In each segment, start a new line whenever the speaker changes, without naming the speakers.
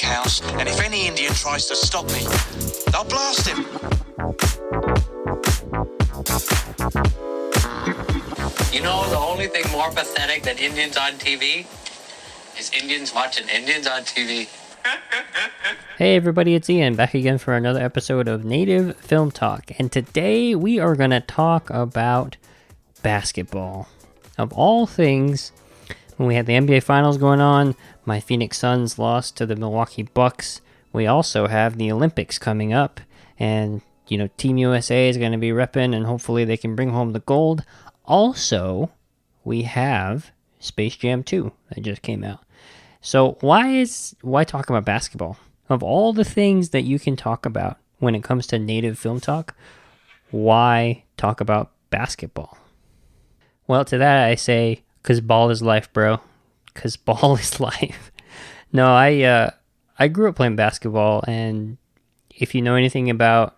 house, and if any Indian tries to stop me, I'll blast him.
You know, the only thing more pathetic than Indians on TV is Indians watching Indians on TV.
Hey everybody, it's Ian, back again for another episode of Native Film Talk, and today we are going to talk about basketball. Of all things, when we had the NBA Finals going on, my Phoenix Suns lost to the Milwaukee Bucks. We also have the Olympics coming up, and Team USA is going to be repping, and hopefully they can bring home the gold. Also, we have Space Jam 2 that just came out. So why talk about basketball? Of all the things that you can talk about when it comes to Native Film Talk, why talk about basketball? Well, to that I say, 'cause ball is life, bro. 'Cause ball is life. No, I grew up playing basketball, and if you know anything about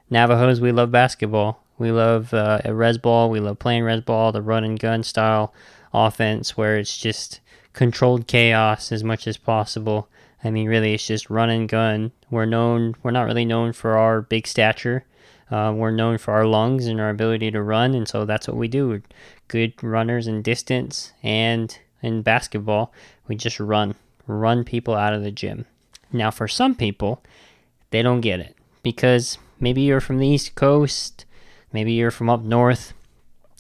Navajos, we love basketball. We love res ball. We love playing res ball, the run and gun style offense where it's just controlled chaos as much as possible. I mean, really, it's just run and gun. We're not really known for our big stature. We're known for our lungs and our ability to run, and so that's what we do. We're good runners in distance, and in basketball, we just run people out of the gym. Now, for some people, they don't get it because maybe you're from the East Coast, maybe you're from up north,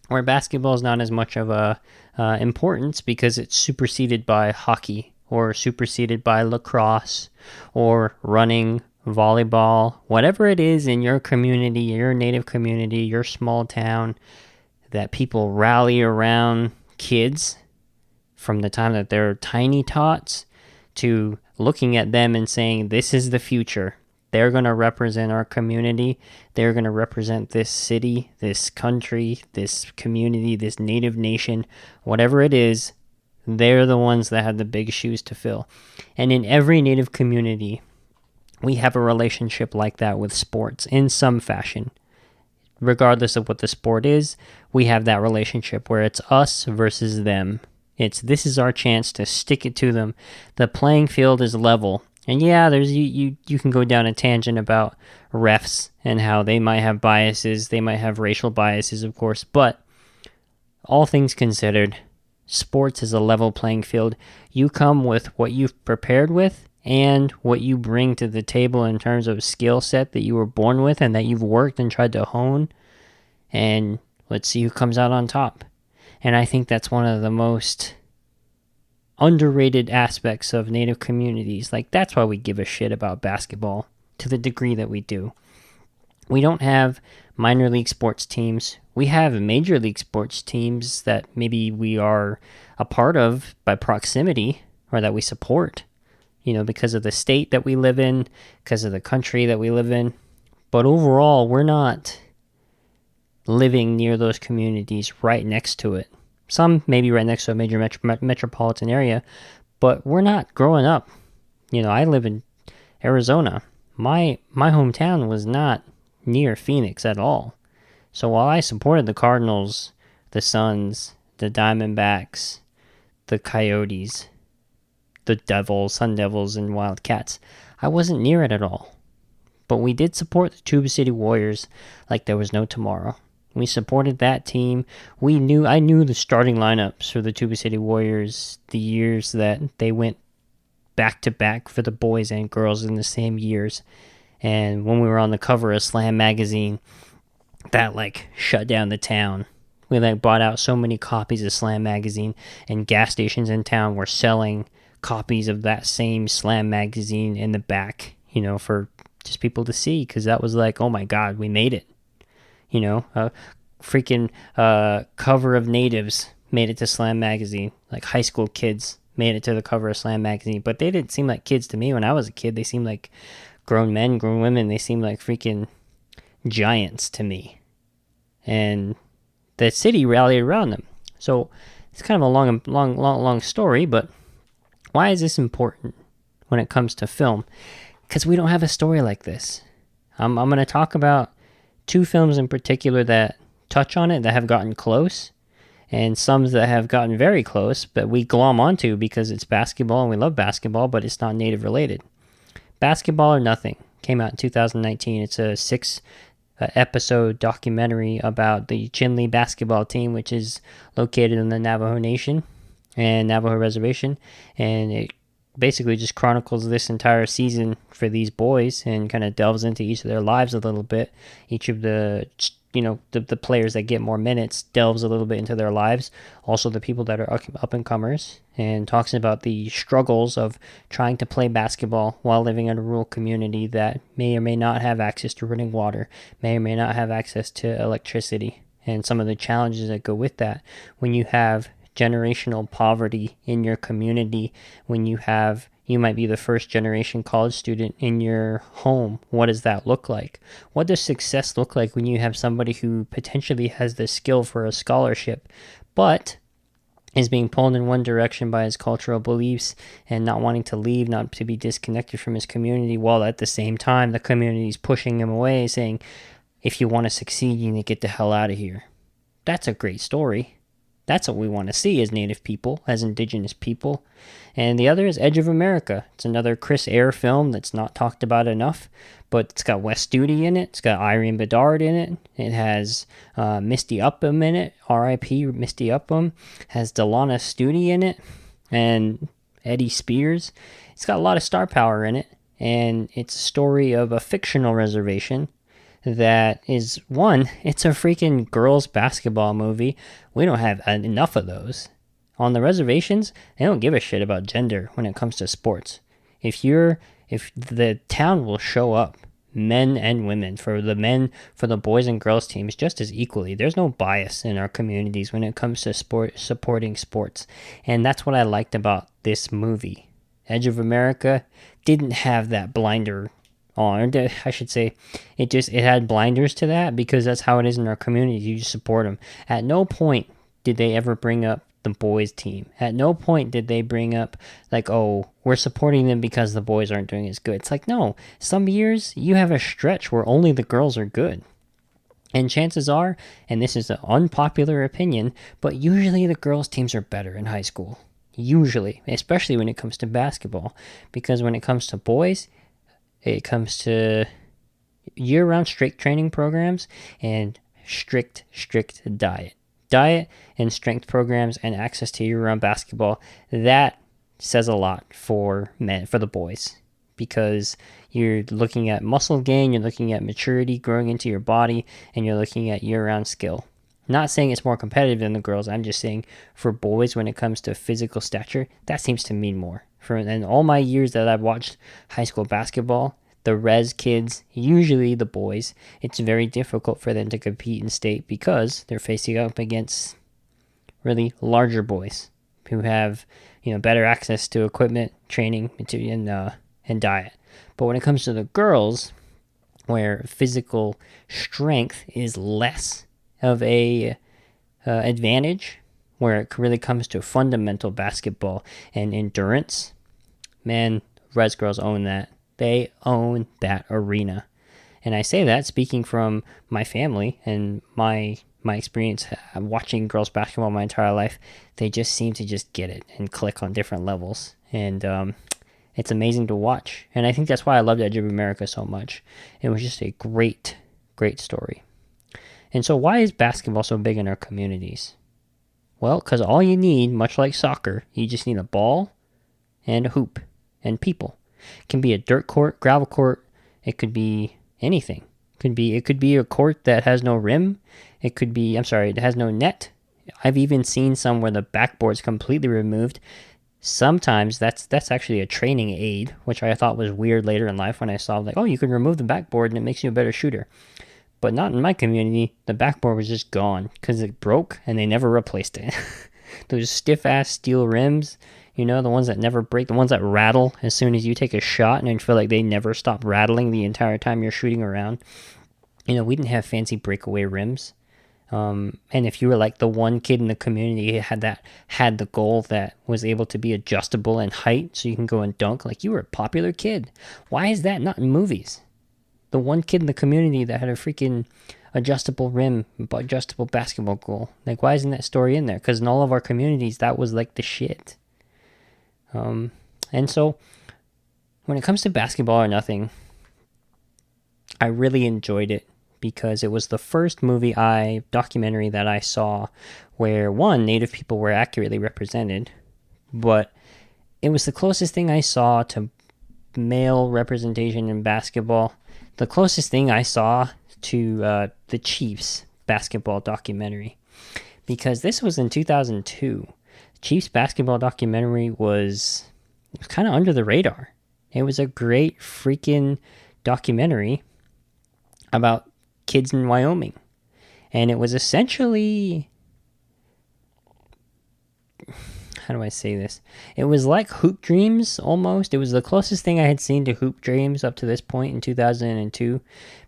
where basketball is not as much of a importance because it's superseded by hockey or superseded by lacrosse or running, volleyball, whatever it is in your community, your native community, your small town, that people rally around kids from the time that they're tiny tots to looking at them and saying, this is the future. They're going to represent our community. They're going to represent this city, this country, this community, this native nation, whatever it is. They're the ones that have the big shoes to fill. And in every native community, we have a relationship like that with sports in some fashion. Regardless of what the sport is, we have that relationship where it's us versus them. This is our chance to stick it to them. The playing field is level. And yeah, there's you can go down a tangent about refs and how they might have biases. They might have racial biases, of course. But all things considered, sports is a level playing field. You come with what you've prepared with and what you bring to the table in terms of skill set that you were born with and that you've worked and tried to hone. And let's see who comes out on top. And I think that's one of the most underrated aspects of native communities. Like, that's why we give a shit about basketball to the degree that we do. We don't have minor league sports teams. We have major league sports teams that maybe we are a part of by proximity or that we support, because of the state that we live in, because of the country that we live in. But overall, we're not living near those communities right next to it. Some maybe right next to a major metropolitan area, but we're not growing up. I live in Arizona. My hometown was not near Phoenix at all. So while I supported the Cardinals, the Suns, the Diamondbacks, the Coyotes, the Devils, Sun Devils, and Wildcats, I wasn't near it at all. But we did support the Tuba City Warriors like there was no tomorrow. We supported that team. I knew the starting lineups for the Tuba City Warriors the years that they went back-to-back for the boys and girls in the same years. And when we were on the cover of Slam magazine, that shut down the town. We bought out so many copies of Slam magazine, and gas stations in town were selling copies of that same Slam magazine in the back, for just people to see, because that was oh my God, we made it. A freaking cover of Natives made it to Slam magazine. High school kids made it to the cover of Slam magazine. But they didn't seem like kids to me when I was a kid. They seemed like grown men, grown women. They seemed like freaking giants to me. And the city rallied around them. So it's kind of a long story, but why is this important when it comes to film? Because we don't have a story like this. I'm going to talk about two films in particular that touch on it, that have gotten close, and some that have gotten very close, but we glom onto because it's basketball and we love basketball, but it's not native related. Basketball or Nothing came out in 2019. It's a 6 episode documentary about the Chinle basketball team, which is located in the Navajo Nation and Navajo Reservation, and it basically just chronicles this entire season for these boys and kind of delves into each of their lives a little bit. Each of the the players that get more minutes delves a little bit into their lives, also the people that are up and comers, and talks about the struggles of trying to play basketball while living in a rural community that may or may not have access to running water, may or may not have access to electricity, and some of the challenges that go with that when you have generational poverty in your community, when you might be the first generation college student in your home. What does that look like? What does success look like when you have somebody who potentially has the skill for a scholarship, but is being pulled in one direction by his cultural beliefs and not wanting to leave, not to be disconnected from his community, while at the same time the community is pushing him away, saying, if you want to succeed, you need to get the hell out of here. That's a great story. That's what we want to see as Native people, as Indigenous people. And the other is Edge of America. It's another Chris Eyre film that's not talked about enough, but it's got Wes Studi in it. It's got Irene Bedard in it. It has Misty Upham in it. R.I.P. Misty Upham. Has Delana Studi in it. And Eddie Spears. It's got a lot of star power in it. And it's a story of a fictional reservation that is, one, it's a freaking girls basketball movie. We don't have enough of those. On the reservations, they don't give a shit about gender when it comes to sports. If the town will show up, men and women, for the boys and girls teams just as equally. There's no bias in our communities when it comes to supporting sports. And that's what I liked about this movie. Edge of America didn't have that blinder on. I should say, it had blinders to that because that's how it is in our community. You just support them. At no point did they ever bring up the boys team. At no point did they bring up like, oh, we're supporting them because the boys aren't doing as good. It's like, no, some years you have a stretch where only the girls are good. And chances are, and this is an unpopular opinion, but usually the girls teams are better in high school. Usually, especially when it comes to basketball. Because when it comes to boys, it comes to year-round strength training programs and strict diet. Diet and strength programs and access to year-round basketball, that says a lot for men, for the boys. Because you're looking at muscle gain, you're looking at maturity growing into your body, and you're looking at year-round skill. Not saying it's more competitive than the girls, I'm just saying for boys when it comes to physical stature, that seems to mean more. In all my years that I've watched high school basketball, the res kids, usually the boys, it's very difficult for them to compete in state because they're facing up against really larger boys who have, better access to equipment, training, and diet. But when it comes to the girls, where physical strength is less of a advantage, where it really comes to fundamental basketball and endurance, man, res girls own that. They own that arena. And I say that speaking from my family and my experience watching girls basketball my entire life. They just seem to just get it and click on different levels. And it's amazing to watch. And I think that's why I loved Edge of America so much. It was just a great story. And so why is basketball so big in our communities? Well, because all you need, much like soccer, you just need a ball and a hoop and people. It can be a dirt court, gravel court. It could be anything. It could be a court that has no rim. It has no net. I've even seen some where the backboard's completely removed. Sometimes that's actually a training aid, which I thought was weird later in life when I saw you can remove the backboard and it makes you a better shooter. But not in my community. The backboard was just gone because it broke and they never replaced it. Those stiff-ass steel rims, the ones that never break, the ones that rattle as soon as you take a shot and you feel like they never stop rattling the entire time you're shooting around. We didn't have fancy breakaway rims. And if you were like the one kid in the community had the goal that was able to be adjustable in height so you can go and dunk, like you were a popular kid. Why is that not in movies? The one kid in the community that had a freaking adjustable rim, adjustable basketball goal. Like, why isn't that story in there? Because in all of our communities, that was like the shit. And so when it comes to Basketball or Nothing, I really enjoyed it because it was the first documentary that I saw where, one, Native people were accurately represented, but it was the closest thing I saw to male representation in basketball, the closest thing I saw to the Chiefs basketball documentary, because this was in 2002. Chiefs basketball documentary was kind of under the radar. It was a great freaking documentary about kids in Wyoming. And it was essentially, how do I say this? It was like Hoop Dreams almost. It was the closest thing I had seen to Hoop Dreams up to this point in 2002,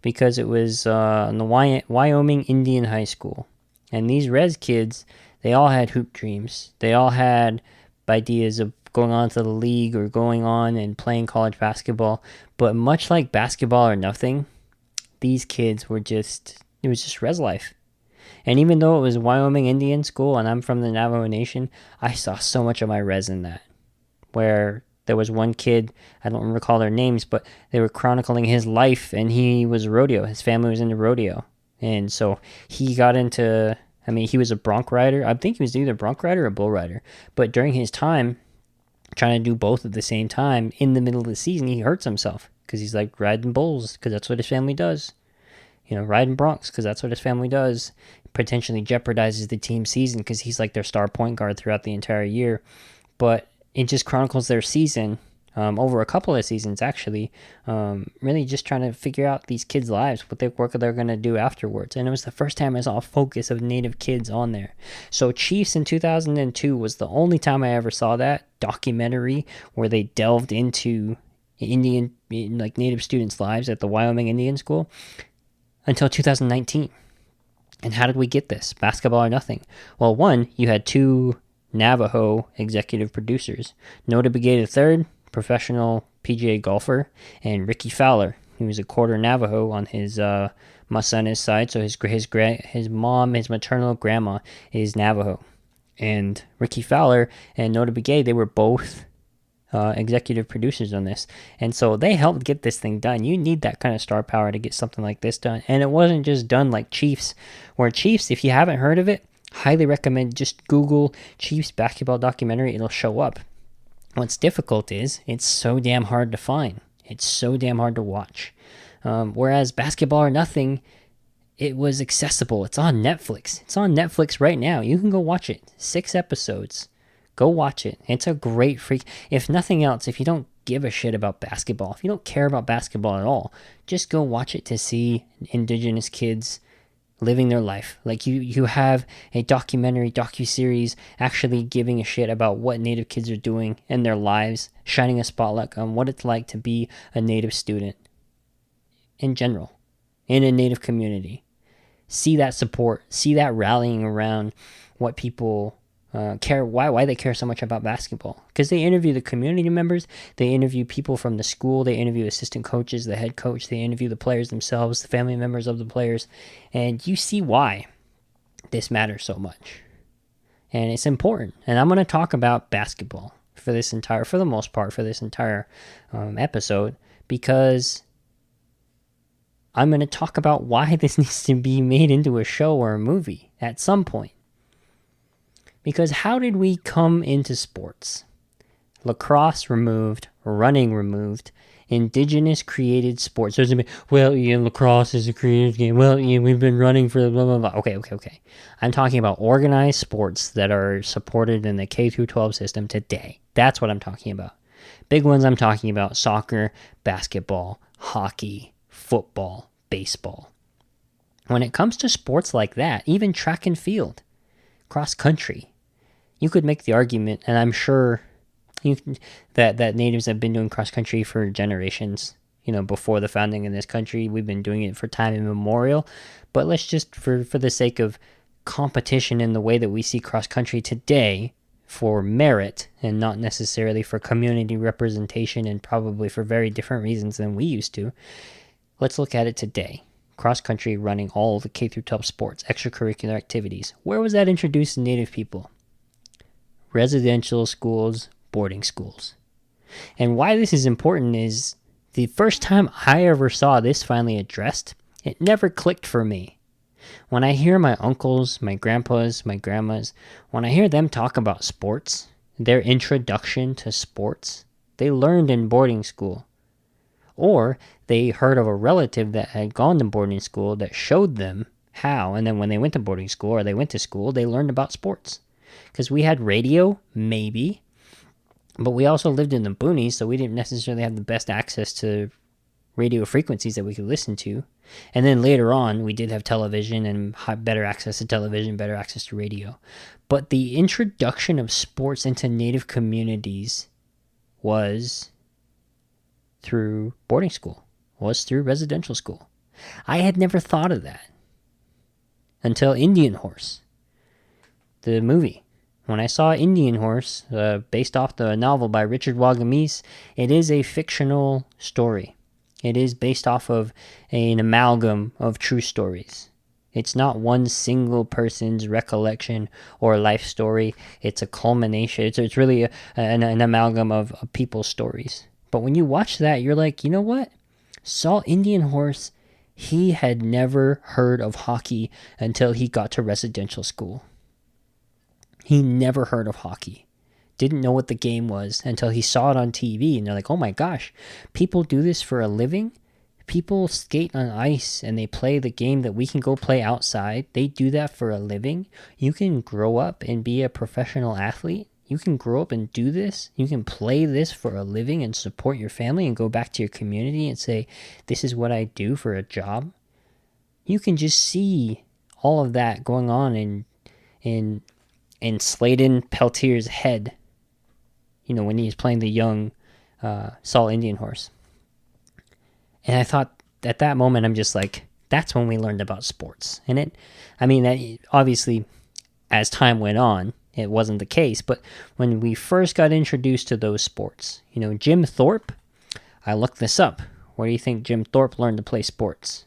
because it was in the Wyoming Indian High School. And these Rez kids, they all had hoop dreams. They all had ideas of going on to the league or going on and playing college basketball. But much like Basketball or Nothing, these kids were it was just res life. And even though it was Wyoming Indian school and I'm from the Navajo Nation, I saw so much of my res in that. Where there was one kid, I don't recall their names, but they were chronicling his life, and he was rodeo. His family was into rodeo. And so he got into, he was a bronc rider. I think he was either bronc rider or bull rider. But during his time, trying to do both at the same time, in the middle of the season, he hurts himself because he's like riding bulls because that's what his family does. Riding broncs because that's what his family does. Potentially jeopardizes the team season because he's like their star point guard throughout the entire year. But it just chronicles their season over a couple of seasons, actually, really just trying to figure out these kids' lives, what they're going to do afterwards. And it was the first time I saw a focus of Native kids on there. So Chiefs in 2002 was the only time I ever saw that documentary where they delved into Native students' lives at the Wyoming Indian School until 2019. And how did we get this? Basketball or Nothing. Well, one, you had two Navajo executive producers. Nota Begay III, professional PGA golfer, and Ricky Fowler, who was a quarter Navajo on his Masana's side. So his mom, his maternal grandma, is Navajo. And Ricky Fowler and Nota Begay, they were both executive producers on this. And so they helped get this thing done. You need that kind of star power to get something like this done. And it wasn't just done like Chiefs, where Chiefs, if you haven't heard of it, highly recommend just Google Chiefs basketball documentary. It'll show up. What's difficult is it's so damn hard to find. It's so damn hard to watch. Whereas Basketball or Nothing, it was accessible. It's on Netflix. It's on Netflix right now. You can go watch it. 6 episodes. Go watch it. It's a great freak. If nothing else, if you don't give a shit about basketball, if you don't care about basketball at all, just go watch it to see indigenous kids living their life. Like you have a docu-series actually giving a shit about what Native kids are doing in their lives, shining a spotlight on what it's like to be a Native student in general, in a Native community. See that support, see that rallying around what people care, why they care so much about basketball. Because they interview the community members, they interview people from the school, they interview assistant coaches, the head coach, they interview the players themselves, the family members of the players, and you see why this matters so much. And it's important. And I'm going to talk about basketball for this entire episode, because I'm going to talk about why this needs to be made into a show or a movie at some point. Because how did we come into sports? Lacrosse removed, running removed, indigenous created sports. There's lacrosse is a created game. We've been running for blah, blah, blah. Okay. I'm talking about organized sports that are supported in the K-12 system today. That's what I'm talking about. Big ones I'm talking about: soccer, basketball, hockey, football, baseball. When it comes to sports like that, even track and field, cross country, you could make the argument, and I'm sure that natives have been doing cross country for generations. Before the founding of this country, we've been doing it for time immemorial. But let's just, for the sake of competition in the way that we see cross country today, for merit and not necessarily for community representation, and probably for very different reasons than we used to, let's look at it today. Cross country, running, all the K-12 sports, extracurricular activities. Where was that introduced to Native people? Residential schools, boarding schools. And why this is important is the first time I ever saw this finally addressed, it never clicked for me. When I hear my uncles, my grandpas, my grandmas, when I hear them talk about sports, their introduction to sports, they learned in boarding school. Or they heard of a relative that had gone to boarding school that showed them how, and then when they went to boarding school or they went to school, they learned about sports. Because we had radio, maybe, but we also lived in the boonies, so we didn't necessarily have the best access to radio frequencies that we could listen to. And then later on, we did have television and better access to television, better access to radio. But the introduction of sports into Native communities was through boarding school, was through residential school. I had never thought of that until Indian Horse, the movie. When I saw Indian Horse, based off the novel by Richard Wagamese, it is a fictional story. It is based off of an amalgam of true stories. It's not one single person's recollection or life story. It's a culmination. It's really an amalgam of people's stories. But when you watch that, you're like, you know what? Saw Indian Horse, he had never heard of hockey until he got to residential school. He never heard of hockey. Didn't know what the game was until he saw it on TV. And they're like, oh my gosh, people do this for a living? People skate on ice and they play the game that we can go play outside. They do that for a living. You can grow up and be a professional athlete. You can grow up and do this. You can play this for a living and support your family and go back to your community and say, this is what I do for a job. You can just see all of that going on in Sladen Peltier's head, you know, when he's playing the young Saul Indian Horse. And I thought at that moment, I'm just like, that's when we learned about sports. And that obviously, as time went on, it wasn't the case. But when we first got introduced to those sports, you know, Jim Thorpe, I looked this up. Where do you think Jim Thorpe learned to play sports?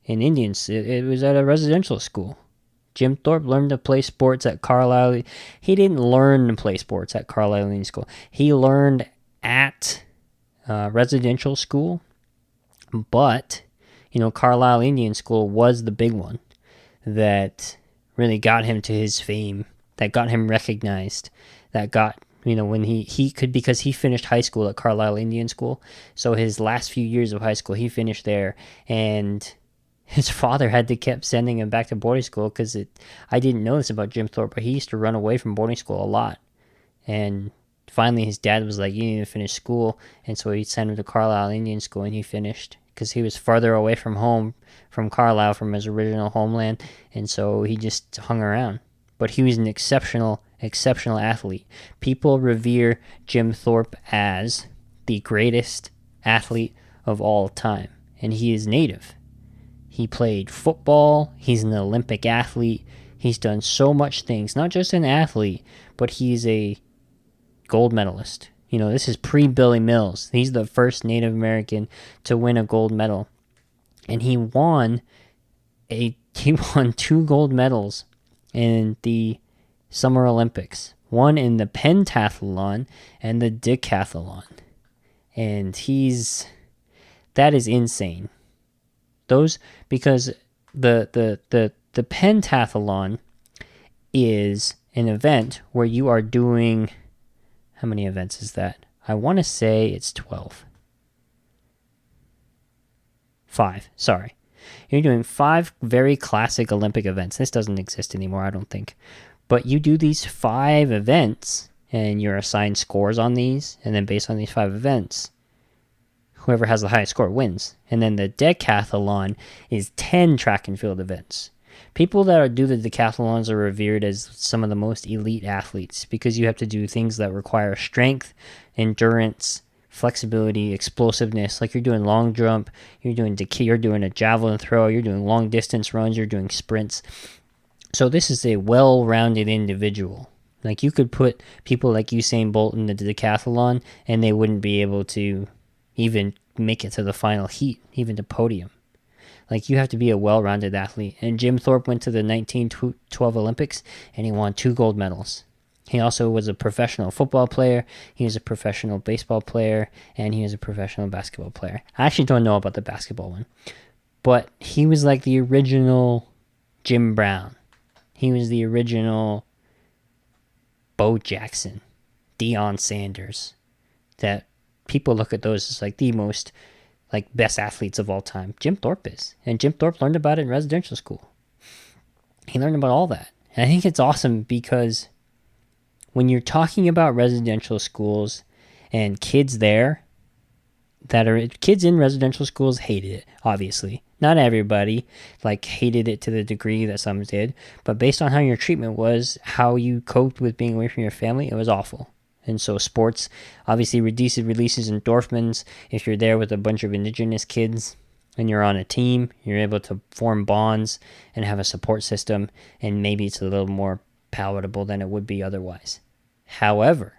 In Indians, it was at a residential school. Jim Thorpe learned to play sports at Carlisle. He didn't learn to play sports at Carlisle Indian School. He learned at residential school. But, you know, Carlisle Indian School was the big one that really got him to his fame, that got him recognized, that got, you know, when he could, because he finished high school at Carlisle Indian School. So his last few years of high school, he finished there, and his father had to keep sending him back to boarding school because I didn't know this about Jim Thorpe, but he used to run away from boarding school a lot. And finally his dad was like, you need to finish school. And so he sent him to Carlisle Indian School, and he finished because he was farther away from home, from Carlisle, from his original homeland. And so he just hung around. But he was an exceptional athlete. People revere Jim Thorpe as the greatest athlete of all time. And he is Native. He played football. He's an Olympic athlete. He's done so much things. Not just an athlete, but he's a gold medalist. You know, this is pre-Billy Mills. He's the first Native American to win a gold medal. And he won 2 gold medals in the Summer Olympics. One in the pentathlon and the decathlon. And that is insane. Because the pentathlon is an event where you are doing, how many events is that? I want to say it's 12. 5, sorry. You're doing 5 very classic Olympic events. This doesn't exist anymore, I don't think. But you do these 5 events, and you're assigned scores on these, and then based on these 5 events, whoever has the highest score wins. And then the decathlon is 10 track and field events. People that do the decathlons are revered as some of the most elite athletes because you have to do things that require strength, endurance, flexibility, explosiveness. Like you're doing long jump, you're doing a javelin throw, you're doing long distance runs, you're doing sprints. So this is a well-rounded individual. Like you could put people like Usain Bolt in the decathlon and they wouldn't be able to even make it to the final heat, even to podium. Like you have to be a well-rounded athlete. And Jim Thorpe went to the 1912 Olympics and he won 2 gold medals. He also was a professional football player, he was a professional baseball player, and he was a professional basketball player. I actually don't know about the basketball one, but he was like the original Jim Brown. He was the original Bo Jackson, Deion Sanders. That people look at those as like the most like best athletes of all time. Jim Thorpe is. And Jim Thorpe learned about it in residential school. He learned about all that. And I think it's awesome because when you're talking about residential schools and kids there, kids in residential schools hated it, obviously. Not everybody like hated it to the degree that some did, but based on how your treatment was, how you coped with being away from your family, it was awful. And so sports obviously releases endorphins. If you're there with a bunch of indigenous kids and you're on a team, you're able to form bonds and have a support system, and maybe it's a little more palatable than it would be otherwise. However,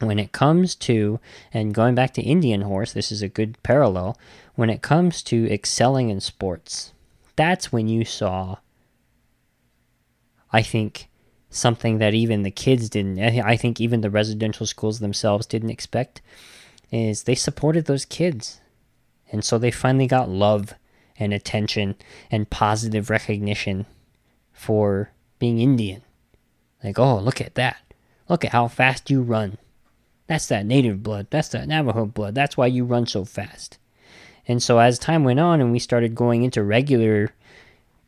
when it comes to, and going back to Indian Horse, this is a good parallel, when it comes to excelling in sports, that's when you saw, I think, something that even the kids didn't, I think even the residential schools themselves didn't expect, is they supported those kids. And so they finally got love and attention and positive recognition for being Indian. Like, oh, look at that. Look at how fast you run. That's that native blood. That's that Navajo blood. That's why you run so fast. And so as time went on and we started going into regular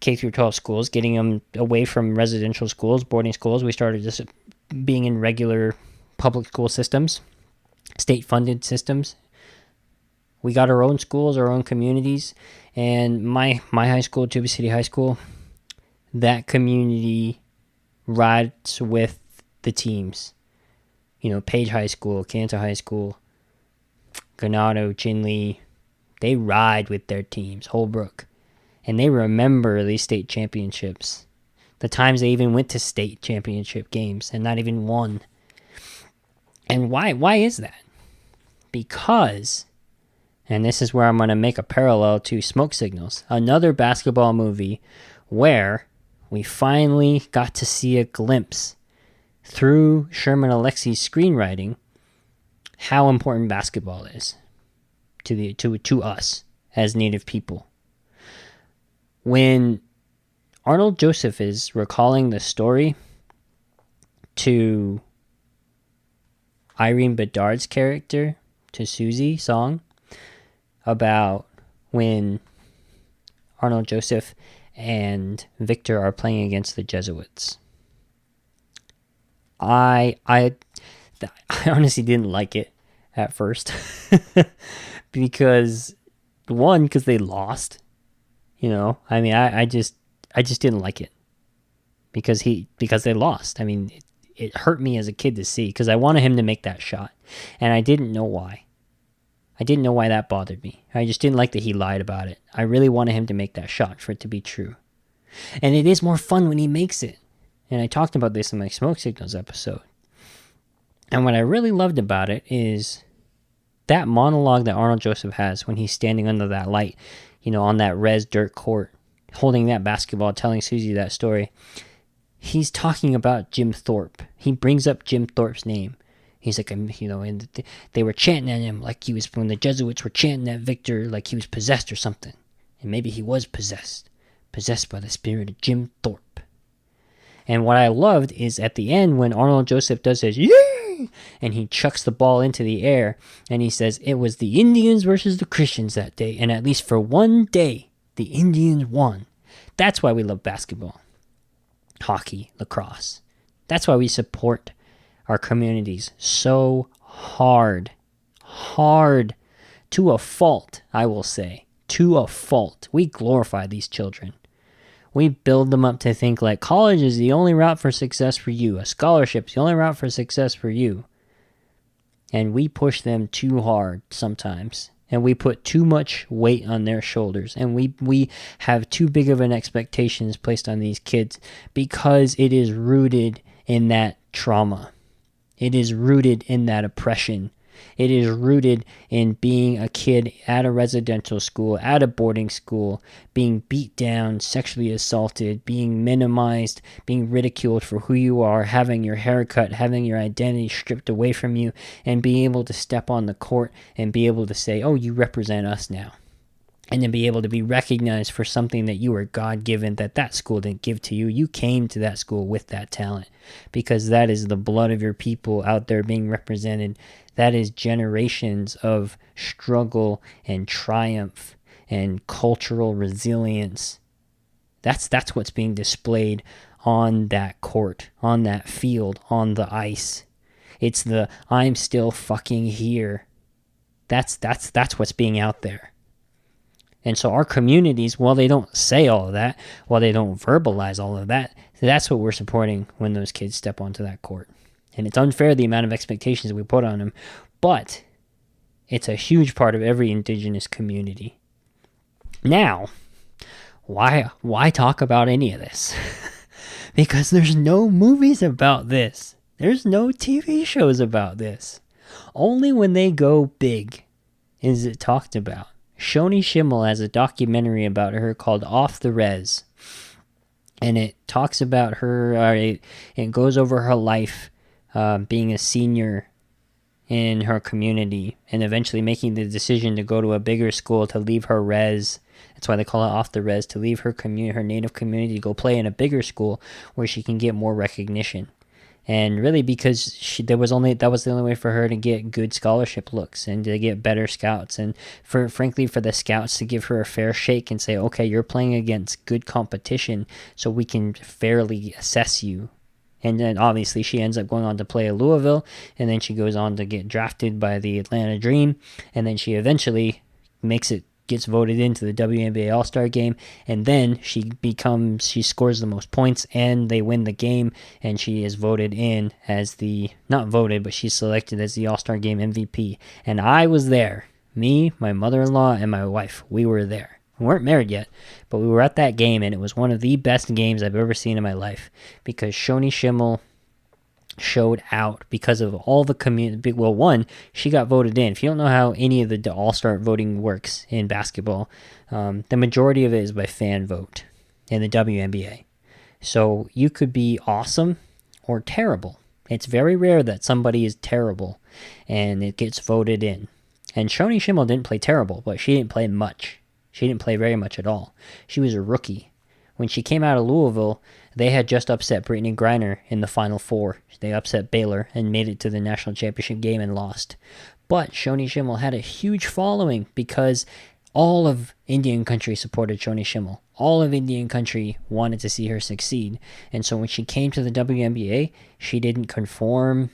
K through 12 schools, getting them away from residential schools, boarding schools, we started just being in regular public school systems, state-funded systems. We got our own schools, our own communities, and my high school, Tuba City High School, that community rides with the teams. You know, Page High School, Canta High School, Ganado, Chinle, they ride with their teams, Holbrook, and they remember these state championships. The times they even went to state championship games and not even won. And why is that? Because, and this is where I'm going to make a parallel to Smoke Signals, another basketball movie where we finally got to see a glimpse through Sherman Alexie's screenwriting how important basketball is to us as Native people. When Arnold Joseph is recalling the story to Irene Bedard's character, to Susie Song, about when Arnold Joseph and Victor are playing against the Jesuits. I honestly didn't like it at first because they lost. You know, I mean, I just didn't like it because they lost. I mean, it hurt me as a kid to see because I wanted him to make that shot, and I didn't know why. I didn't know why that bothered me. I just didn't like that he lied about it. I really wanted him to make that shot for it to be true. And it is more fun when he makes it. And I talked about this in my Smoke Signals episode. And what I really loved about it is that monologue that Arnold Joseph has when he's standing under that light, you know, on that res dirt court, holding that basketball, telling Susie that story. He's talking about Jim Thorpe. He brings up Jim Thorpe's name. He's like, you know, and they were chanting at him like he was, when the Jesuits were chanting at Victor like he was possessed or something. And maybe he was possessed by the spirit of Jim Thorpe. And what I loved is at the end when Arnold Joseph does his, yay! And he chucks the ball into the air and he says, it was the Indians versus the Christians that day. And at least for one day, the Indians won. That's why we love basketball, hockey, lacrosse. That's why we support our communities so hard to a fault, I will say, to a fault. We glorify these children. We build them up to think like college is the only route for success for you. A scholarship's the only route for success for you. And we push them too hard sometimes. And we put too much weight on their shoulders. And we have too big of an expectations placed on these kids because it is rooted in that trauma. It is rooted in that oppression. It is rooted in being a kid at a residential school, at a boarding school, being beat down, sexually assaulted, being minimized, being ridiculed for who you are, having your hair cut, having your identity stripped away from you, and being able to step on the court and be able to say, oh, you represent us now. And then be able to be recognized for something that you were God-given, that school didn't give to you. You came to that school with that talent, because that is the blood of your people out there being represented. That is generations of struggle and triumph and cultural resilience. That's what's being displayed on that court, on that field, on the ice. It's the I'm still fucking here. That's what's being out there. And so our communities, while they don't say all of that, while they don't verbalize all of that, that's what we're supporting when those kids step onto that court. And it's unfair the amount of expectations we put on them, but it's a huge part of every indigenous community. Now, why talk about any of this? Because there's no movies about this. There's no TV shows about this. Only when they go big is it talked about. Shoni Schimmel has a documentary about her called Off the Res. And it talks about her, it goes over her life being a senior in her community and eventually making the decision to go to a bigger school to leave her res. That's why they call it Off the Res, to leave her her native community to go play in a bigger school where she can get more recognition. And really because that was the only way for her to get good scholarship looks and to get better scouts, and frankly for the scouts to give her a fair shake and say, okay, you're playing against good competition so we can fairly assess you. And then obviously she ends up going on to play at Louisville, and then she goes on to get drafted by the Atlanta Dream, and then she eventually gets voted into the WNBA All-Star game, and then she scores the most points and they win the game, and she is voted in as she's selected as the All-Star game MVP. And I was there. Me, my mother-in-law, and my wife, we were there. We weren't married yet, but we were at that game, and it was one of the best games I've ever seen in my life, because Shoni Schimmel showed out because of all the community. Well, one, she got voted in. If you don't know how any of the all-star voting works in basketball, the majority of it is by fan vote in the WNBA. So you could be awesome or terrible. It's very rare that somebody is terrible and it gets voted in. And Shoni Schimmel didn't play terrible, but she didn't play much. She didn't play very much at all. She was a rookie. When she came out of Louisville, they had just upset Brittany Griner in the Final Four. They upset Baylor and made it to the national championship game and lost. But Shoni Schimmel had a huge following because all of Indian country supported Shoni Schimmel. All of Indian country wanted to see her succeed. And so when she came to the WNBA, she didn't conform.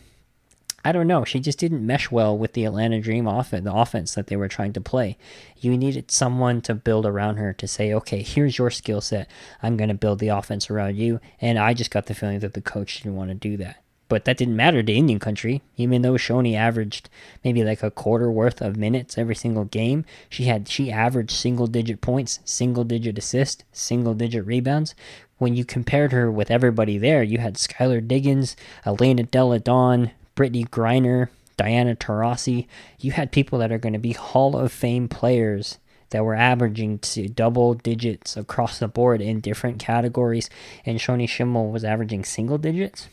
I don't know. She just didn't mesh well with the Atlanta Dream the offense that they were trying to play. You needed someone to build around her to say, okay, here's your skill set. I'm going to build the offense around you. And I just got the feeling that the coach didn't want to do that. But that didn't matter to Indian country. Even though Shoni averaged maybe like a quarter worth of minutes every single game, she averaged single-digit points, single-digit assists, single-digit rebounds. When you compared her with everybody there, you had Skylar Diggins, Elena Delle Donne, Brittany Griner, Diana Taurasi. You had people that are going to be Hall of Fame players that were averaging to double digits across the board in different categories, and Shoni Schimmel was averaging single digits.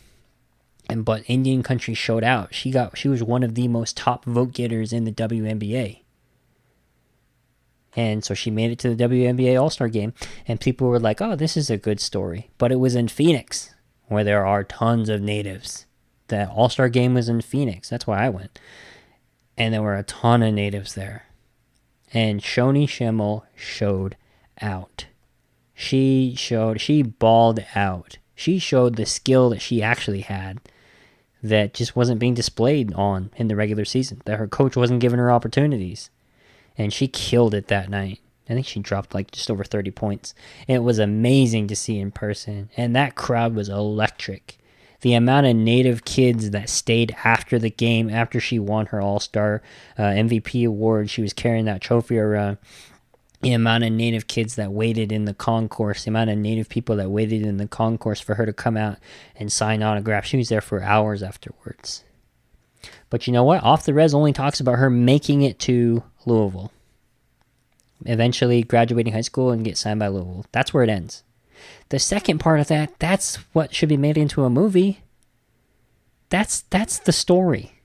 But Indian country showed out. She was one of the most top vote getters in the WNBA. And so she made it to the WNBA All-Star game, and people were like, oh, this is a good story. But it was in Phoenix, where there are tons of natives. The All-Star game was in Phoenix. That's why I went. And there were a ton of natives there. And Shoni Schimmel showed out. She balled out. She showed the skill that she actually had that just wasn't being displayed in the regular season, that her coach wasn't giving her opportunities. And she killed it that night. I think she dropped like just over 30 points. It was amazing to see in person. And that crowd was electric. The amount of native kids that stayed after the game, after she won her All-Star MVP award, she was carrying that trophy around. The amount of native kids that waited in the concourse, the amount of native people that waited in the concourse for her to come out and sign autographs. She was there for hours afterwards. But you know what? Off the Res only talks about her making it to Louisville. Eventually graduating high school and get signed by Louisville. That's where it ends. The second part of that, that's what should be made into a movie. That's the story.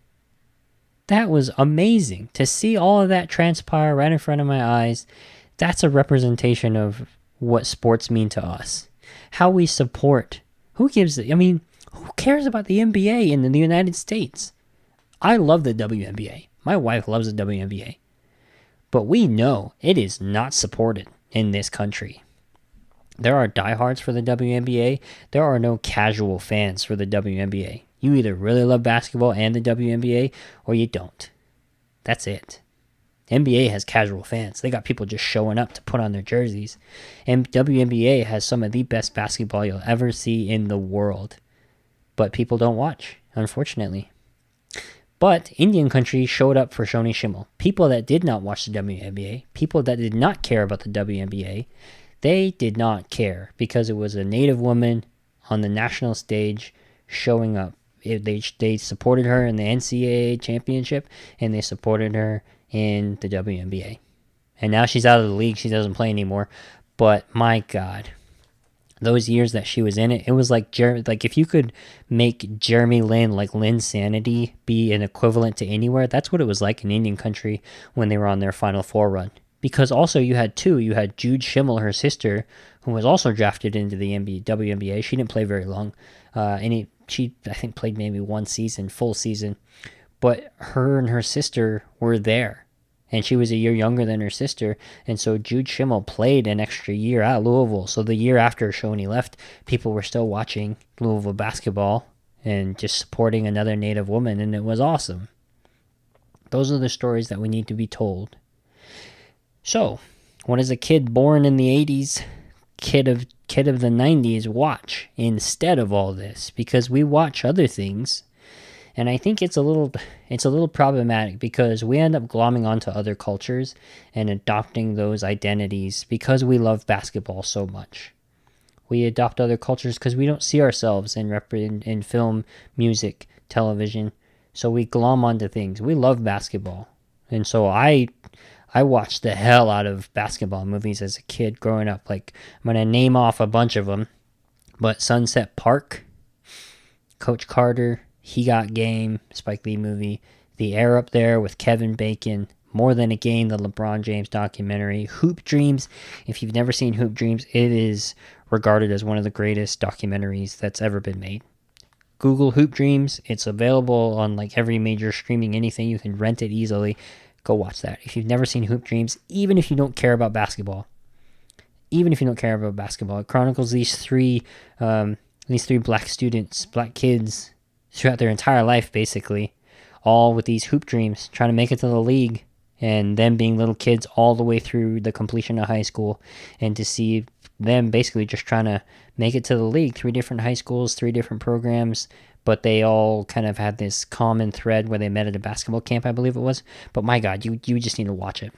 That was amazing. To see all of that transpire right in front of my eyes, that's a representation of what sports mean to us. How we support. Who cares about the NBA in the United States? I love the WNBA. My wife loves the WNBA. But we know it is not supported in this country. There are diehards for the WNBA. There are no casual fans for the WNBA. You either really love basketball and the WNBA, or you don't. That's it. NBA has casual fans. They got people just showing up to put on their jerseys. And WNBA has some of the best basketball you'll ever see in the world. But people don't watch, unfortunately. But Indian country showed up for Shoni Schimmel. People that did not watch the WNBA, people that did not care about the WNBA, they did not care because it was a Native woman on the national stage showing up. They supported her in the NCAA championship, and they supported her in the WNBA. And now she's out of the league. She doesn't play anymore. But my God, those years that she was in it, it was like if you could make Jeremy Lin, like Linsanity, be an equivalent to anywhere, that's what it was like in Indian country when they were on their Final Four run. Because also you had Jude Schimmel, her sister, who was also drafted into the WNBA. She didn't play very long. She, I think, played maybe one season, full season. But her and her sister were there. And she was a year younger than her sister. And so Jude Schimmel played an extra year at Louisville. So the year after Shoni left, people were still watching Louisville basketball and just supporting another Native woman. And it was awesome. Those are the stories that we need to be told. So, what does a kid born in the 80s, kid of the 90s watch instead of all this? Because we watch other things. And I think it's a little problematic because we end up glomming onto other cultures and adopting those identities because we love basketball so much. We adopt other cultures because we don't see ourselves in film, music, television. So we glom onto things. We love basketball. And so I watched the hell out of basketball movies as a kid growing up. Like, I'm going to name off a bunch of them. But Sunset Park, Coach Carter, He Got Game, Spike Lee movie, The Air Up There with Kevin Bacon, More Than a Game, the LeBron James documentary, Hoop Dreams. If you've never seen Hoop Dreams, it is regarded as one of the greatest documentaries that's ever been made. Google Hoop Dreams. It's available on like every major streaming anything. You can rent it easily. Go watch that. If you've never seen Hoop Dreams, even if you don't care about basketball, it chronicles these three black students, black kids, throughout their entire life, basically, all with these hoop dreams, trying to make it to the league, and them being little kids all the way through the completion of high school, and to see them basically just trying to make it to the league. 3 different high schools, 3 different programs, but they all kind of had this common thread where they met at a basketball camp, I believe it was. But my God, you just need to watch it.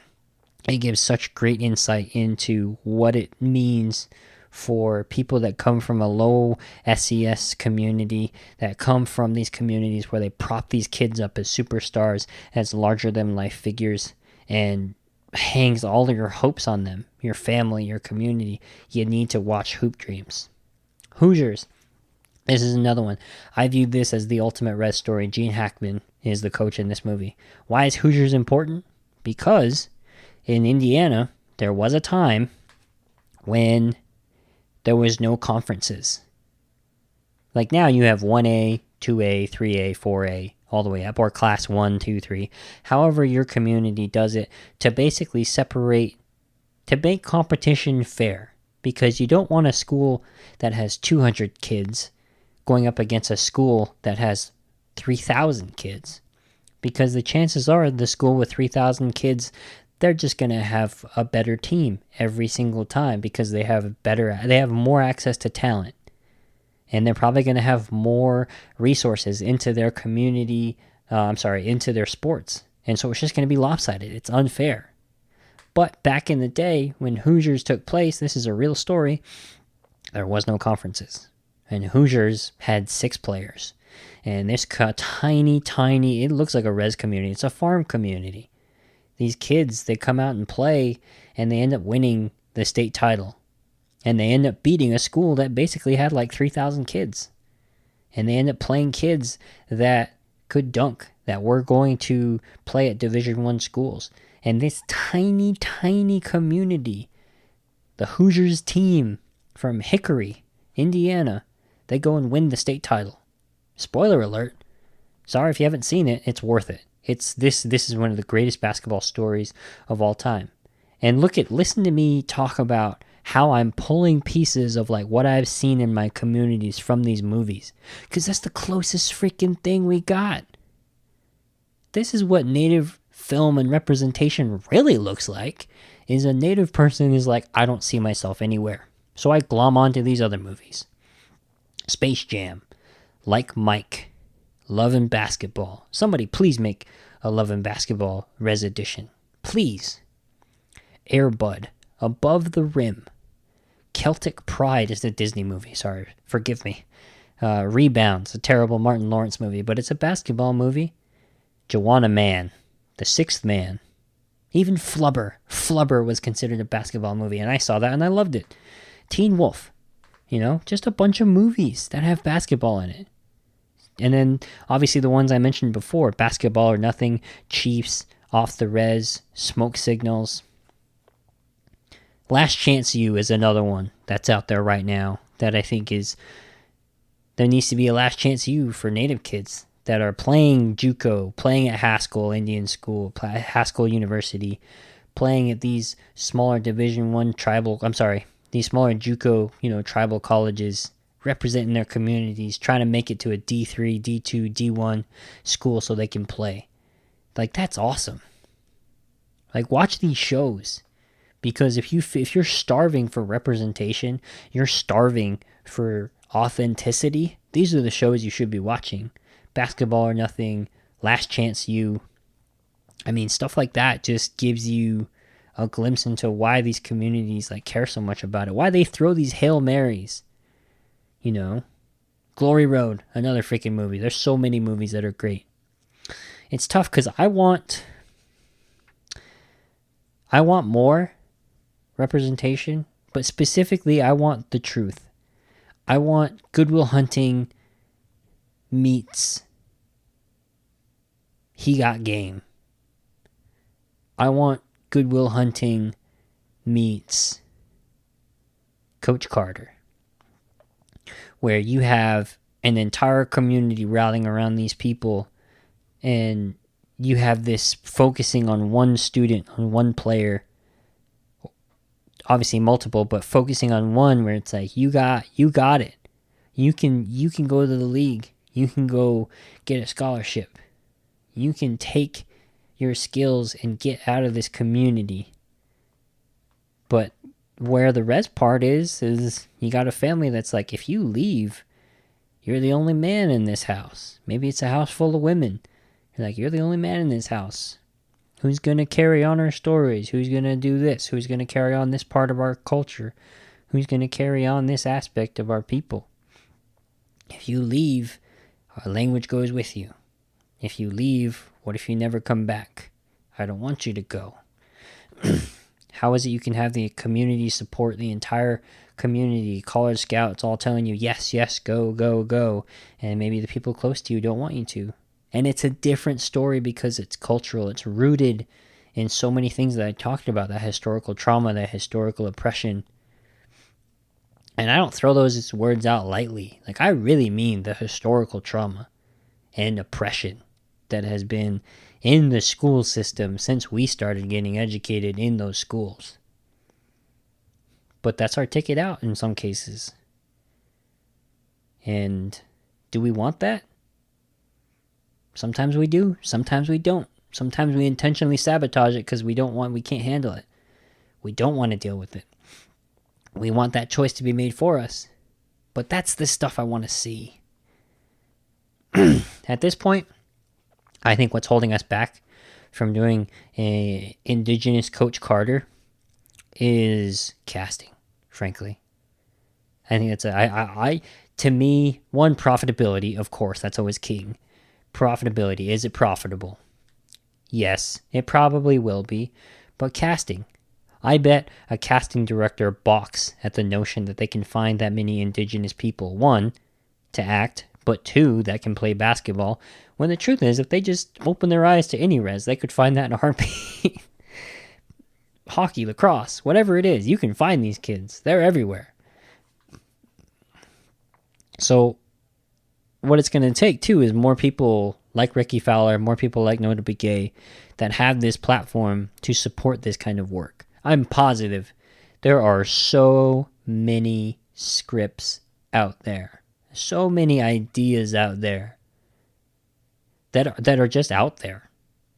It gives such great insight into what it means for people that come from a low SES community, that come from these communities where they prop these kids up as superstars, as larger-than-life figures, and hangs all of your hopes on them, your family, your community. You need to watch Hoop Dreams. Hoosiers. This is another one. I viewed this as the ultimate Red story. Gene Hackman is the coach in this movie. Why is Hoosiers important? Because in Indiana, there was a time when there was no conferences. Like now you have 1A, 2A, 3A, 4A, all the way up, or class 1, 2, 3. However your community does it to basically separate, to make competition fair. Because you don't want a school that has 200 kids going up against a school that has 3,000 kids. Because the chances are the school with 3,000 kids, they're just going to have a better team every single time because they have more access to talent. And they're probably going to have more resources into their community, into their sports. And so it's just going to be lopsided. It's unfair. But back in the day when Hoosiers took place, this is a real story, there was no conferences. And Hoosiers had 6 players. And there's tiny, it looks like a res community. It's a farm community. These kids, they come out and play, and they end up winning the state title. And they end up beating a school that basically had like 3,000 kids. And they end up playing kids that could dunk, that were going to play at Division I schools. And this tiny community, the Hoosiers team from Hickory, Indiana, they go and win the state title. Spoiler alert. Sorry if you haven't seen it, it's worth it. This is one of the greatest basketball stories of all time. And listen to me talk about how I'm pulling pieces of like what I've seen in my communities from these movies. Because that's the closest freaking thing we got. This is what Native film and representation really looks like, is a Native person is like, I don't see myself anywhere. So I glom onto these other movies. Space Jam, Like Mike, Love and Basketball. Somebody please make a Love and Basketball res edition. Please. Air Bud, Above the Rim. Celtic Pride is the Disney movie. Sorry, forgive me. Rebounds, a terrible Martin Lawrence movie, but it's a basketball movie. Joanna Man, The Sixth Man. Even Flubber. Flubber was considered a basketball movie, and I saw that and I loved it. Teen Wolf. Just a bunch of movies that have basketball in it. And then, obviously, the ones I mentioned before, Basketball or Nothing, Chiefs, Off the Res, Smoke Signals. Last Chance U is another one that's out there right now that I think there needs to be a Last Chance U for Native kids that are playing JUCO, playing at Haskell Indian School, Haskell University, playing at these smaller Division I these smaller JUCO, tribal colleges, representing their communities, trying to make it to a D3, D2, D1 school so they can play. Like, that's awesome. Like, watch these shows. Because if you're starving for representation, you're starving for authenticity, these are the shows you should be watching. Basketball or Nothing, Last Chance U. I mean, stuff like that just gives you a glimpse into why these communities care so much about it. Why they throw these Hail Marys. Glory Road, another freaking movie. There's so many movies that are great. It's tough because I want more representation, but specifically I want the truth. I want Good Will Hunting meets He Got Game. I want Good Will Hunting meets Coach Carter, where you have an entire community rallying around these people, and you have this focusing on one student, on one player, obviously multiple, but focusing on one where it's like, you got it. You can go to the league. You can go get a scholarship. You can take your skills and get out of this community. But where the res part is you got a family that's like, if you leave, you're the only man in this house. Maybe it's a house full of women. You're the only man in this house. Who's going to carry on our stories? Who's going to do this? Who's going to carry on this part of our culture? Who's going to carry on this aspect of our people? If you leave, our language goes with you. If you leave, what if you never come back? I don't want you to go. How is it you can have the community support, the entire community, college scouts all telling you, yes, yes, go, go, go, and maybe the people close to you don't want you to? And it's a different story because it's cultural. It's rooted in so many things that I talked about, that historical trauma, that historical oppression. And I don't throw those words out lightly. I really mean the historical trauma and oppression that has been in the school system since we started getting educated in those schools. But that's our ticket out in some cases. And do we want that? Sometimes we do, sometimes we don't. Sometimes we intentionally sabotage it because we can't handle it. We don't want to deal with it. We want that choice to be made for us. But that's the stuff I want to see. At this point, I think what's holding us back from doing a Indigenous Coach Carter is casting, frankly. I think To me, one, profitability, of course, that's always king. Profitability, is it profitable? Yes, it probably will be. But casting, I bet a casting director balks at the notion that they can find that many indigenous people, one, to act, but two, that can play basketball, when the truth is, if they just open their eyes to any res, they could find that in a heartbeat. Hockey, lacrosse, whatever it is, you can find these kids. They're everywhere. So what it's going to take, too, is more people like Ricky Fowler, more people like Nota Begay that have this platform to support this kind of work. I'm positive there are so many scripts out there, so many ideas out there that are just out there,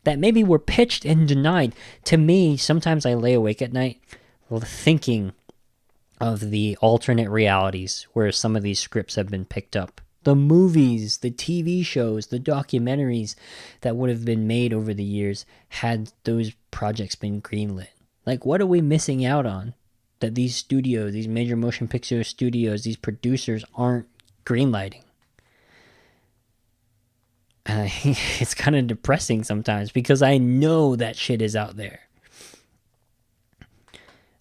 that maybe were pitched and denied. To me, sometimes I lay awake at night thinking of the alternate realities where some of these scripts have been picked up. The movies, the TV shows, the documentaries that would have been made over the years had those projects been greenlit. Like, what are we missing out on that these studios, these major motion picture studios, these producers aren't greenlighting? And it's kind of depressing sometimes because I know that shit is out there.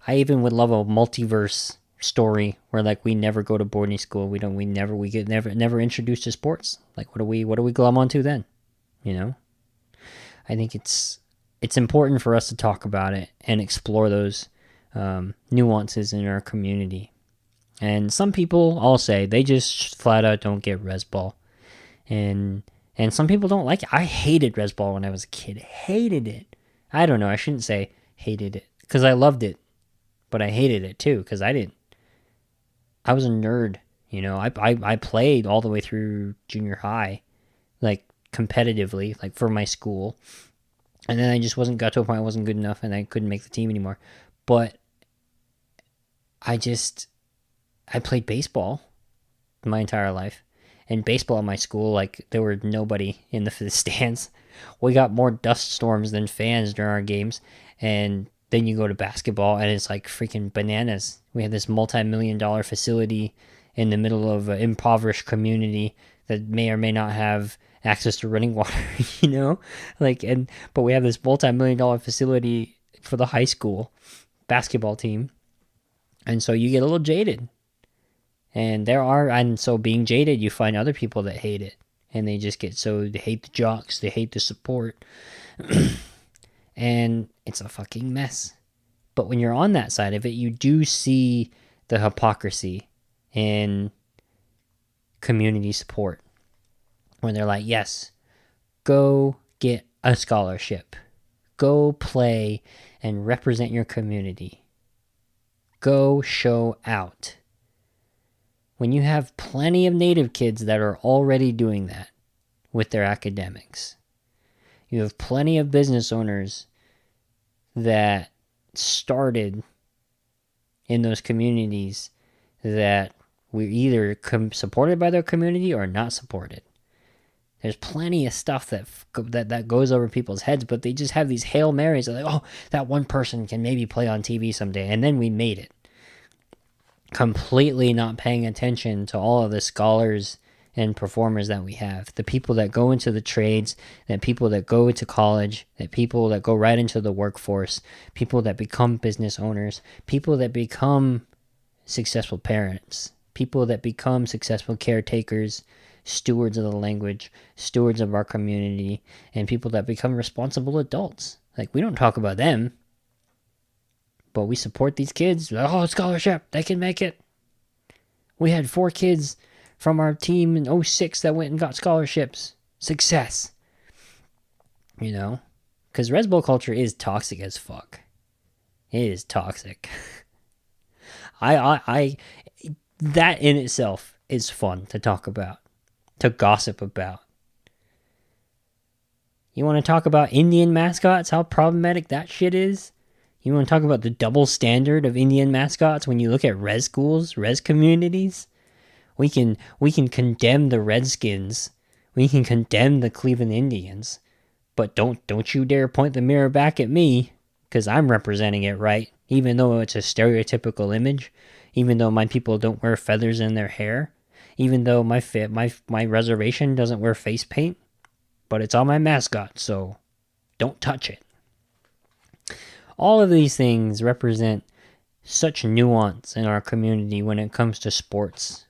I even would love a multiverse story where, like, we never go to boarding school. We get never introduced to sports. Like, what do we glom onto then? You know, I think it's important for us to talk about it and explore those nuances in our community. And some people, I'll say, they just flat out don't get res ball, and some people don't like it. I hated res ball when I was a kid. Hated it. I don't know. I shouldn't say hated it because I loved it, but I hated it too because I was a nerd. You know, I played all the way through junior high, like competitively, like for my school. And then I just got to a point I wasn't good enough and I couldn't make the team anymore. But I played baseball my entire life. And baseball at my school, like, there were nobody in the stands. We got more dust storms than fans during our games. And then you go to basketball and it's like freaking bananas. We have this multi-million-dollar facility in the middle of an impoverished community that may or may not have access to running water, you know? But we have this multi-million-dollar facility for the high school basketball team. And so you get a little jaded. And so being jaded, you find other people that hate it. And they just they hate the jocks, they hate the support. And it's a fucking mess. But when you're on that side of it, you do see the hypocrisy in community support. When they're like, yes, go get a scholarship. Go play and represent your community. Go show out. When you have plenty of Native kids that are already doing that with their academics. You have plenty of business owners that started in those communities that we're either supported by their community or not supported. There's plenty of stuff that goes over people's heads, but they just have these Hail Marys. They're like, oh, that one person can maybe play on TV someday, and then we made it. Completely not paying attention to all of the scholars and performers that we have. The people that go into the trades, the people that go into college, the people that go right into the workforce, people that become business owners, people that become successful parents, people that become successful caretakers, stewards of the language, stewards of our community, and people that become responsible adults. Like, we don't talk about them, but we support these kids. Oh, scholarship, they can make it. We had 4 kids from our team in 06 that went and got scholarships. Success. You know? Because Res Bowl culture is toxic as fuck. It is toxic. That in itself is fun to talk about. To gossip about. You want to talk about Indian mascots? How problematic that shit is? You want to talk about the double standard of Indian mascots when you look at res schools, res communities? We can condemn the Redskins. We can condemn the Cleveland Indians. But don't you dare point the mirror back at me, because I'm representing it right, even though it's a stereotypical image, even though my people don't wear feathers in their hair, even though my reservation doesn't wear face paint, but it's on my mascot, so don't touch it. All of these things represent such nuance in our community when it comes to sports.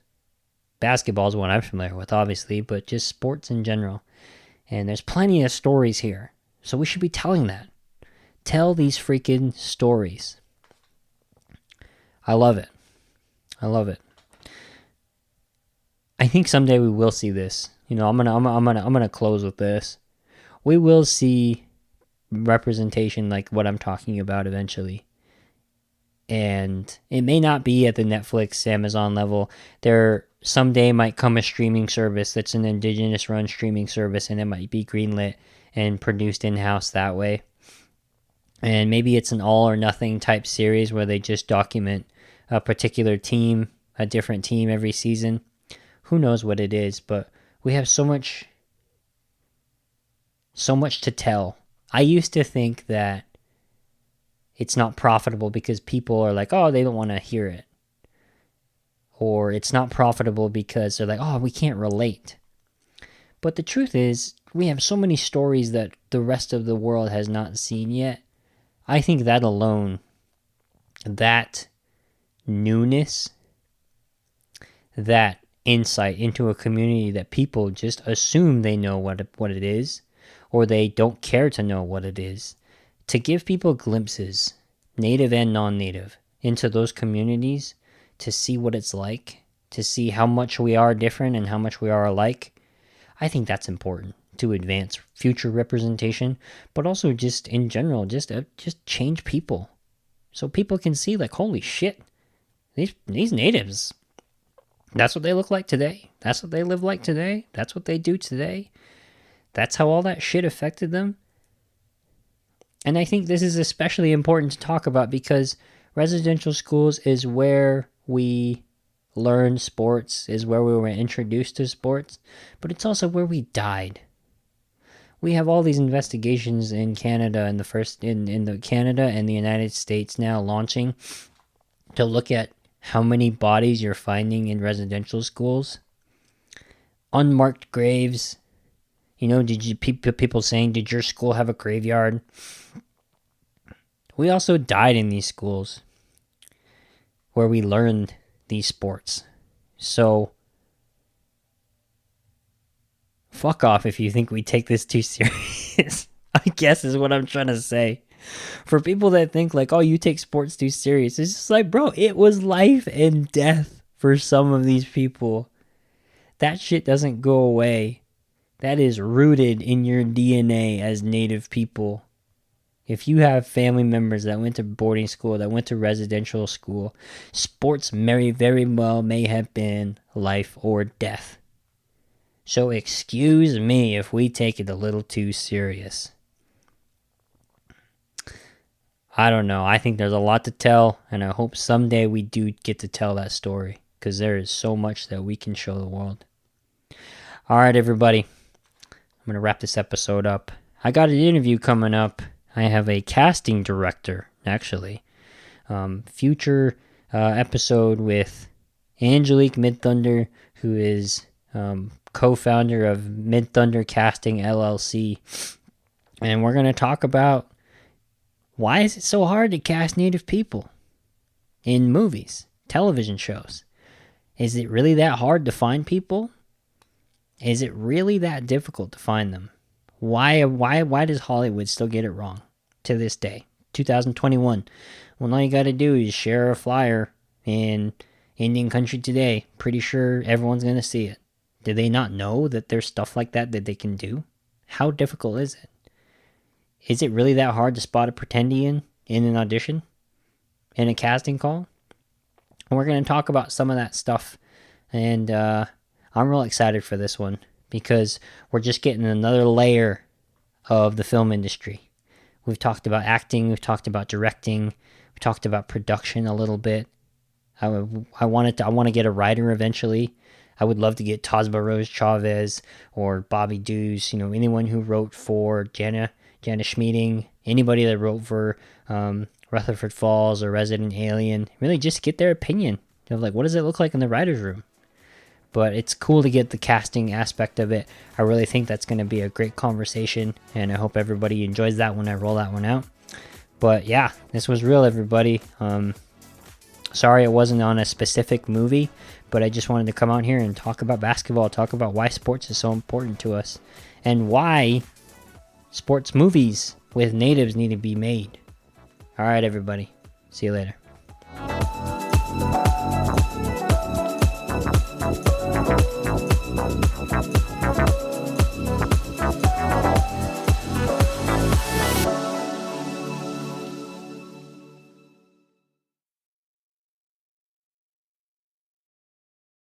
Basketball is what I'm familiar with, obviously, but just sports in general. And there's plenty of stories here, so we should be telling that. Tell these freaking stories. I love it. I love it. I think someday we will see this. You know, I'm gonna close with this. We will see representation like what I'm talking about eventually. And it may not be at the Netflix, Amazon level. There someday might come a streaming service that's an indigenous run streaming service, and it might be greenlit and produced in-house that way. And maybe it's an all or nothing type series where they just document a particular team, a different team every season. Who knows what it is, but we have so much to tell. I used to think that it's not profitable because people are like, oh, they don't want to hear it. Or it's not profitable because they're like, oh, we can't relate. But the truth is, we have so many stories that the rest of the world has not seen yet. I think that alone, that newness, that insight into a community that people just assume they know what it is, or they don't care to know what it is, to give people glimpses, native and non-native, into those communities, to see what it's like, to see how much we are different and how much we are alike. I think that's important to advance future representation, but also just in general, just change people, so people can see like, holy shit, these natives, that's what they look like today. That's what they live like today. That's what they do today. That's how all that shit affected them. And I think this is especially important to talk about because residential schools is where we learn sports, is where we were introduced to sports, but it's also where we died. We have all these investigations in Canada and in Canada and the United States now launching to look at how many bodies you're finding in residential schools. Unmarked graves. You know, people saying, did your school have a graveyard? We also died in these schools where we learned these sports. So, fuck off if you think we take this too serious. I guess is what I'm trying to say. For people that think like, oh, you take sports too serious, it's just like, bro, it was life and death for some of these people. That shit doesn't go away. That is rooted in your DNA as Native people. If you have family members that went to boarding school, that went to residential school, sports very well may have been life or death. So excuse me if we take it a little too serious. I don't know. I think there's a lot to tell, and I hope someday we do get to tell that story, because there is so much that we can show the world. All right, everybody. I'm going to wrap this episode up. I got an interview coming up. I have a casting director, actually. Future episode with Angelique Midthunder, who is co-founder of Midthunder Casting LLC. And we're going to talk about why is it so hard to cast Native people in movies, television shows? Is it really that hard to find people? Is it really that difficult to find them? Why does Hollywood still get it wrong to this day, 2021? Well, all you got to do is share a flyer in Indian Country Today. Pretty sure everyone's going to see it. Do they not know that there's stuff like that they can do? How difficult is it? Is it really that hard to spot a pretendian in an audition? In a casting call? And we're going to talk about some of that stuff. And I'm real excited for this one because we're just getting another layer of the film industry. We've talked about acting. We've talked about directing. We talked about production a little bit. I want to get a writer eventually. I would love to get Tasba Rose Chavez or Bobby Dews, anyone who wrote for Jana Schmieding, anybody that wrote for Rutherford Falls or Resident Alien. Really just get their opinion of like, what does it look like in the writer's room? but it's cool to get the casting aspect of it. I really think that's going to be a great conversation, and I hope everybody enjoys that when I roll that one out. But yeah, this was real, everybody. Sorry it wasn't on a specific movie, but I just wanted to come out here and talk about basketball, talk about why sports is so important to us, and why sports movies with natives need to be made. All right, everybody. See you later.